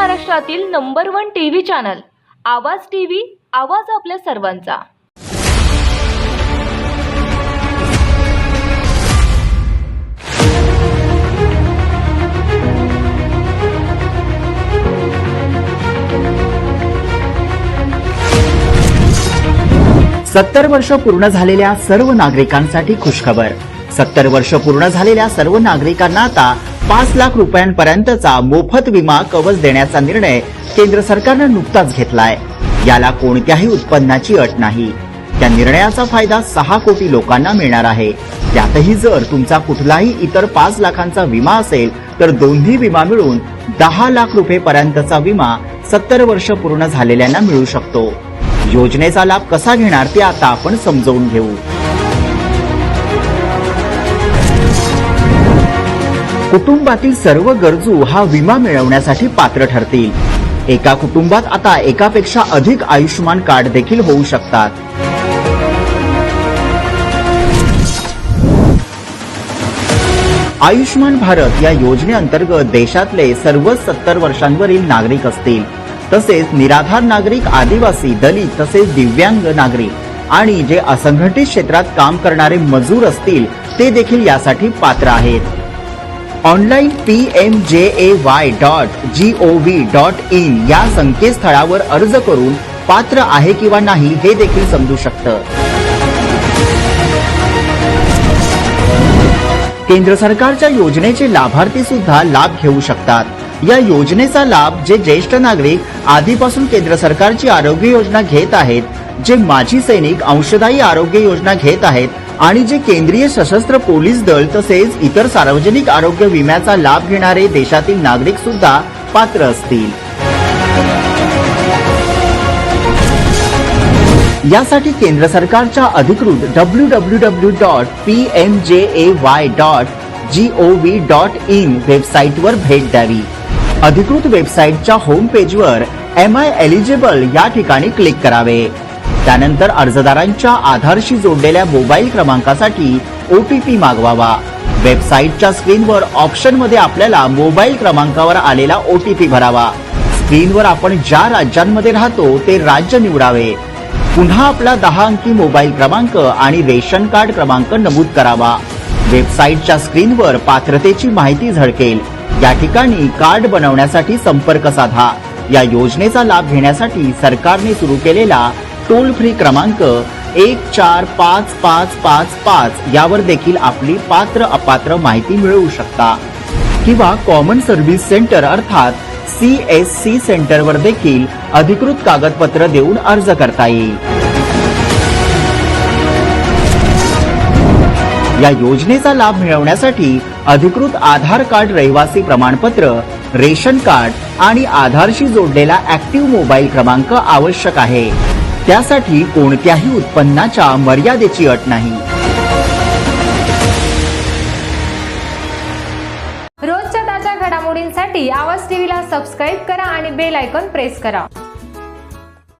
महाराष्ट्रातील number 1 TV channel आवाज TV, आवाज आपल्या सर्वांचा। सत्तर वर्ष पूर्ण झालेल्या सर्व नागरिकांसाठी खुशखबर। 70 वर्ष पूर्ण झालेल्या सर्व नागरिकांना आता 5 लाख रुपयांपर्यंतचा मोफत विमा कवच देण्याचा निर्णय केंद्र सरकारने नुकताच घेतलाय। याला कोणत्याही उत्पन्नाची अट नाही। त्या निर्णयाचा फायदा 6 कोटी लोकांना मिळणार आहे। त्यातही जर तुमचा कुठलाही इतर 5 लाखांचा विमा असेल तर दोन्ही विमा मिळून 10 लाख रुपयांपर्यंतचा विमा 70 वर्ष पूर्ण झालेल्यांना मिळू शकतो। योजनेचा लाभ कसा घेणार ते आता आपण समजावून घेऊ। कुटुंबातील सर्व गरजू हा विमा मिळवण्यासाठी पात्र ठरतील। एका कुटुंबात आता एकापेक्षा अधिक आयुष्यमान कार्ड देखील होऊ शकतात। आयुष्यमान भारत या योजनेअंतर्गत देशातले सर्व 70 वर्षांवरील नागरिक असतील, तसेच निराधार नागरिक, आदिवासी, दलित तसेच दिव्यांग नागरिक आणि जे असंघटित क्षेत्रात काम करणारे मजूर असतील ते देखील यासाठी पात्र आहेत। ऑनलाइन pmjay.gov.in या संकेतस्थळावर अर्ज करून पात्र आहे किंवा नाही हे देखील समजू शकतं। केंद्र सरकारच्या योजनेचे लाभार्थी सुद्धा लाभ घेऊ शकतात। या योजनेचा लाभ जे ज्येष्ठ नागरिक आधीपासून केंद्र सरकारची आरोग्य योजना घेत आहेत, जे माजी सैनिक अंशदायी आरोग्य योजना घेत आहेत आणि जे केंद्रीय सशस्त्र पोलीस दल तसेच इतर सार्वजनिक आरोग्य विम्याचा लाभ घेणारे देशातील नागरिक सुद्धा पात्र असतील। यासाठी केंद्र सरकारच्या अधिकृत www.pmjay.gov.in वेबसाईटवर भेट द्यावी। अधिकृत वेबसाईटच्या होम पेजवर एम आय एलिजिबल या ठिकाणी क्लिक करावे। त्यानंतर अर्जदारांच्या आधारशी जोडलेल्या मोबाईल क्रमांकासाठी OTP मागवावा। वेबसाईटच्या स्क्रीनवर ऑप्शनमध्ये आपल्याला मोबाईल क्रमांकावर आलेला OTP भरावा। स्क्रीनवर आपण ज्या राज्यांमध्ये राहतो ते राज्य निवडावे। पुन्हा आपला 10 अंकी मोबाईल क्रमांक आणि रेशन कार्ड क्रमांक नमूद करावा। वेबसाईटच्या स्क्रीनवर पात्रतेची माहिती झळकेल। या ठिकाणी कार्ड बनवण्यासाठी संपर्क साधा। या योजनेचा लाभ घेण्यासाठी सरकारने सुरू केलेला टोल फ्री क्रमांक 145555 यावर देखील आपली पात्र अपात्र माहिती मिळवू शकता किंवा कॉमन सर्व्हिस सेंटर अर्थात CSC सेंटरवर देखील अधिकृत कागदपत्र देऊन अर्ज करता येईल। या योजनेचा लाभ मिळवण्यासाठी अधिकृत आधार कार्ड, रहिवासी प्रमाणपत्र, रेशन कार्ड आणि आधारशी जोडलेला ऍक्टिव्ह मोबाईल क्रमांक आवश्यक आहे। त्यासाठी कोणत्याही उत्पन्नाच्या मर्यादेची अट नाही। रोजच्या ताज्या घडामोडींसाठी आवाज टीव्हीला सबस्क्राईब करा आणि बेल आयकॉन प्रेस करा।